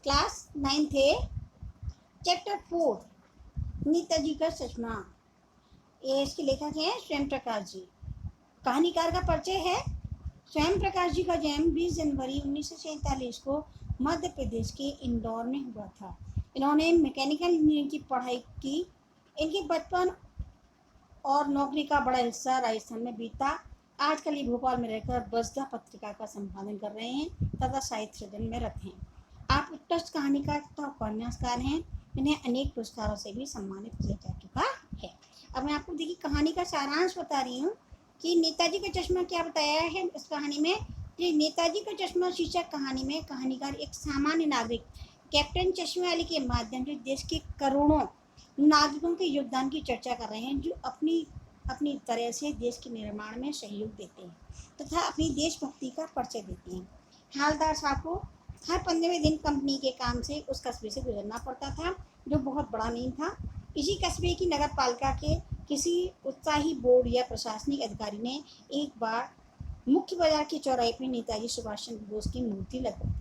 Class 9th है, chapter 4, Netaji का चश्मा। ये इसके लेखक हैं स्वयं प्रकाश जी। कहानीकार का परिचय है। स्वयं प्रकाश जी का जन्म 20 जनवरी 1947 को मध्य प्रदेश के इंदौर में हुआ था। इन्होंने मैकेनिकल इंजीनियरिंग की पढ़ाई की। इनके बचपन और नौकरी का बड़ा हिस्सा राजस्थान में बीता। आजकल ये भोपाल में रहकर बसदा पत्रिका का संपादन कर रहे हैं तथा साहित्य सृजन में रत हैं। आप उत्कृष्ट कहानीकार तथा उपन्यासकार हैं। इन्हें अनेक पुरस्कारों से भी सम्मानित किया जा चुका है। अब मैं आपको देखिए कहानी का सारांश बता रही हूँ कि नेताजी का चश्मा क्या बताया है इस कहानी में। कि नेताजी का चश्मा शीर्षक कहानी में कहानीकार एक सामान्य नागरिक कैप्टन चश्मे वाले के माध्यम से देश के करोड़ों नागरिकों के योगदान की चर्चा कर रहे हैं, जो अपनी अपनी तरह से देश के निर्माण में सहयोग देते हैं तथा अपनी देशभक्ति का परिचय देते हैं। हालदार साहब को हर 15वें दिन कंपनी के काम से उस कस्बे से गुजरना पड़ता था, जो बहुत बड़ा नहीं था। इसी कस्बे की नगर पालिका के किसी उत्साही बोर्ड या प्रशासनिक अधिकारी ने एक बार मुख्य बाजार के चौराहे पर नेताजी सुभाष चंद्र बोस की मूर्ति लगवाई थी।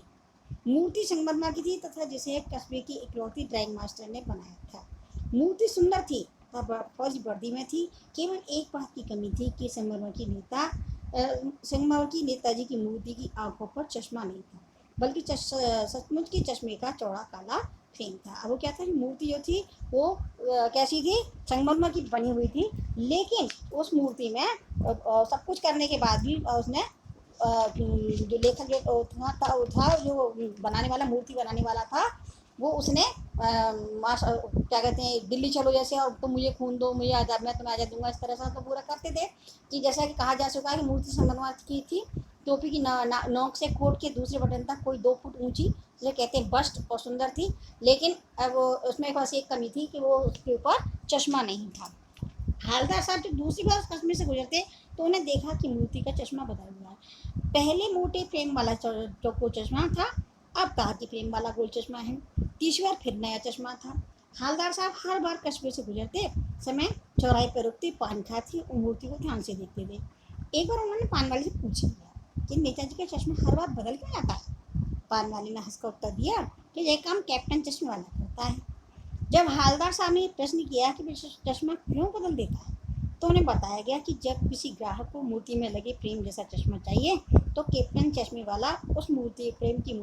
मूर्ति संगमरमर की थी तथा जिसे कस्बे की इकलौती ड्राइंग मास्टर ने बनाया था। मूर्ति सुंदर थी, फौजी वर्दी में थी। केवल एक बात की कमी थी कि संगमरमर की नेताजी की मूर्ति की आंखों पर चश्मा नहीं था, बल्कि सचमुच के चश्मे का चौड़ा काला फ्रेम था। अब वो क्या था, मूर्ति जो थी वो कैसी थी, संगमरमर की बनी हुई थी, लेकिन उस मूर्ति में सब कुछ करने के बाद भी उसने जो लेखक था जो बनाने वाला, मूर्ति बनाने वाला था, वो उसने क्या कहते हैं, दिल्ली चलो जैसे, और तुम मुझे खून दो, मुझे आज़ाद, मैं तुम्हें आज़ाद दूंगा, इस तरह से तो पूरा करते थे। कि जैसा कि कहा जा चुका है कि मूर्ति संगमरमर की थी। टोपी की नोक से कोट के दूसरे बटन तक कोई 2 फुट ऊंची, जिसे कहते हैं बस्ट, और सुंदर थी। लेकिन अब उसमें बस एक कमी थी कि वो उसके ऊपर चश्मा नहीं था। हालदार साहब जब दूसरी बार उस कस्बे से गुजरते तो उन्हें देखा कि मूर्ति का चश्मा बदल गया है। पहले मोटे फ्रेम वाला चौको चश्मा था, अब कांच फ्रेम वाला गोल चश्मा है। तीसरी बार फिर नया चश्मा था। हालदार साहब हर बार कस्बे से गुजरते समय चौराहे पर रुकते, पान खाते और मूर्ति को ध्यान से देखते थे। एक बार उन्होंने पान वाले से पूछ लिया कि नेताजी का चश्मा हर बार बदल क्यों जाता है। पान वाले ने हंसकर उत्तर दिया कि यह काम कैप्टन चश्मे वाला करता है। जब हालदार साहब ने प्रश्न किया कि चश्मा क्यों बदल देता है, तो उन्हें बताया गया कि जब किसी ग्राहक को मूर्ति में लगे फ्रेम जैसा चश्मा चाहिए, तो कैप्टन चश्मे वाला उस फ्रेम की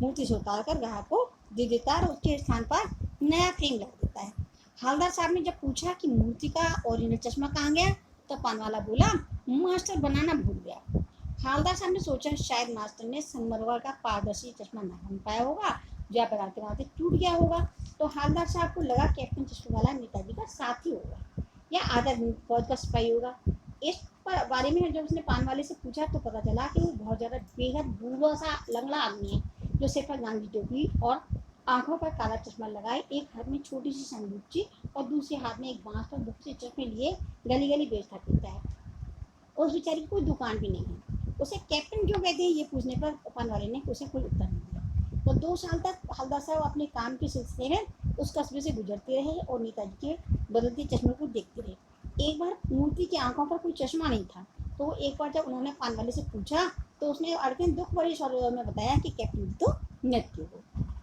मूर्ति से उतार कर ग्राहक को दे देता है और उसके स्थान पर नया फ्रेम लगा देता है। हालदार साहब ने जब पूछा कि मूर्ति का ओरिजिनल चश्मा कहाँ गया, तो पान वाला बोला, मास्टर बनाना भूल गया। हालदार साहब ने सोचा शायद मास्टर ने संगमरमर का पारदर्शी चश्मा ना बन पाया होगा, या बनाते बनाते टूट गया होगा। तो हालदार साहब को लगा कैप्टन चश्मे वाला नेताजी का साथी होगा या आदर फौज का सिपाही होगा। इस बारे में जब उसने पान वाले से पूछा तो पता चला कि वो बहुत ज़्यादा बेहद बूढ़ा सा लंगड़ा आदमी है, जो सिर पर गांधी टोपी और आंखों पर काला चश्मा लगाए, एक हाथ में छोटी सी संदूकची और दूसरे हाथ में एक बांस पर बहुत से चश्मे लिए गली गली बेचता फिरता है। उस बेचारी की कोई दुकान भी नहीं है। उसे कैप्टन क्यों कहते हैं, ये पूछने पर पान वाले ने उसे कोई उत्तर नहीं दिया। तो 2 साल तक हालदार साहब अपने काम के सिलसिले में उस कस्बे से गुजरते रहे और नेताजी के बदलते चश्मे को देखते रहे। एक बार मूर्ति की आंखों पर कोई चश्मा नहीं था, तो एक बार जब उन्होंने पान वाले से पूछा तो उसने अड़के दुख भरे शब्दों में बताया कि कैप्टन तो मृत्यु हो।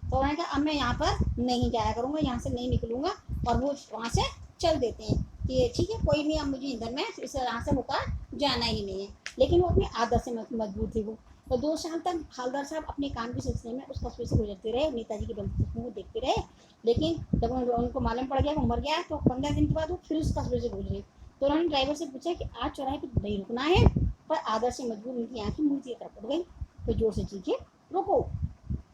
तो उन्होंने कहा अब मैं यहाँ पर नहीं जाया करूँगा, यहाँ से नहीं निकलूँगा, और वो वहाँ से चल देते हैं कि ठीक है कोई नहीं, अब मुझे इधर में इस यहाँ से होकर जाना ही नहीं है। लेकिन वो अपनी आदत से मजबूत थे वो। तो 2 साल तक हालदार साहब अपने काम के सिलसिले में उस कस्बे से गुजरते रहे, नेताजी के बदलते चश्मे को देखते रहे। लेकिन जब उनको मालूम पड़ गया वो मर गया, तो 15 दिन के बाद वो फिर उस कस्बे से गुजरे। तो उन्होंने ड्राइवर से पूछा कि आज चौराहे पर नहीं रुकना है, पर आदत से मजबूर उनकी आँखें मूर्ति की तरफ उड़ गई। तो जोर से चीखे, रुको।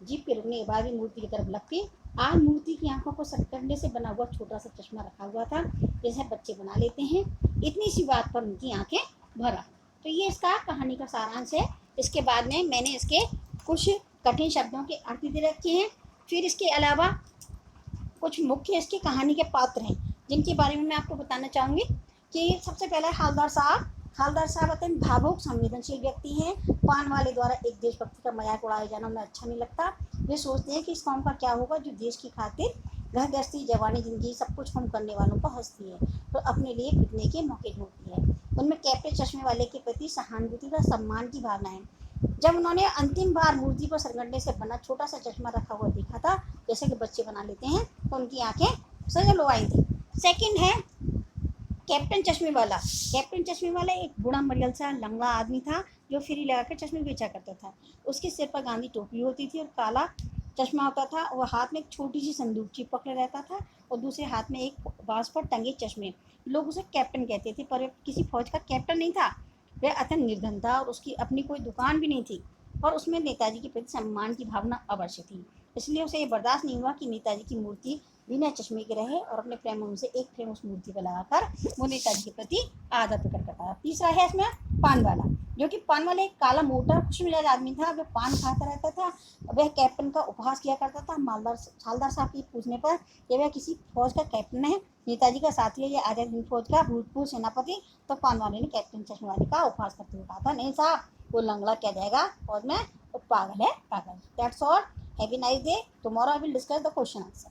जीप के रुकने के बाद भी मूर्ति की तरफ लगती। आज मूर्ति की आंखों को सटकंडे से बना हुआ छोटा सा चश्मा रखा हुआ था, जैसे बच्चे बना लेते हैं। इतनी सी बात पर उनकी आंखें भरा। तो ये इसका कहानी का सारांश है। इसके बाद में मैंने इसके कुछ कठिन शब्दों के अर्थ दे रखे हैं। फिर इसके अलावा कुछ मुख्य इसकी कहानी के पात्र हैं, जिनके बारे में मैं आपको बताना चाहूँगी। कि सबसे पहले हालदार साहब अत्यंत भावुक संवेदनशील व्यक्ति हैं। पान वाले द्वारा एक देशभक्ति का मजाक उड़ाया जाना उन्हें अच्छा नहीं लगता। वे सोचते हैं कि इस कौम का क्या होगा जो देश की खातिर घर गृहस्थी, जवानी, जिंदगी सब कुछ हम करने वालों को हंसती है, तो अपने लिए पिटने के मौके ढूंढती है। उनमें कैप्टन चश्मे वाले के प्रति सहानुभूति व सम्मान की भावना है। जब उन्होंने अंतिम बार मूर्ति पर सरगंडे से बना छोटा सा चश्मा रखा हुआ देखा था, जैसे कि बच्चे बना लेते हैं, तो उनकी आंखें सजल हो आई थी। सेकंड है कैप्टन चश्मे वाला। कैप्टन चश्मे वाला एक बूढ़ा मरियल सा लंगड़ा आदमी था जो फ्री लगाकर चश्मे बेचा करता था। उसके सिर पर गांधी टोपी होती थी और काला चश्मा होता था। वह हाथ में एक छोटी सी संदूकची पकड़े रहता था और दूसरे हाथ में एक बांस पर टंगे चश्मे। लोग उसे कैप्टन कहते थे, पर वह किसी फौज का कैप्टन नहीं था। वह अत्यंत निर्धन था और उसकी अपनी कोई दुकान भी नहीं थी, और उसमें नेताजी के प्रति सम्मान की भावना अवश्य थी। इसलिए उसे ये बर्दाश्त नहीं हुआ कि नेताजी की मूर्ति बिना चश्मे के रहे, और अपने प्रेम उनसे एक फ्रेम उस मूर्ति पर लगाकर वो नेताजी के प्रति आदर प्रकट करता था। तीसरा है इसमें पान वाला, जो कि पान वाला एक काला मोटा खुशमिजाज आदमी था। वह पान खाता रहता था। वह कैप्टन का उपहास किया करता था। मालदार हालदार साहब के पूछने पर कि वह किसी फौज का कैप्टन है, नेताजी का साथी है या आजाद हिंद फौज का भूतपूर्व सेनापति, तो पान वाले ने कैप्टन चश्मे वाले का उपहास करते हुए कहा था, नहीं साहब, वो लंगड़ा क्या जाएगा फौज में, वो पागल है पागल। That's all. Have a nice day. Tomorrow I will discuss the question answer.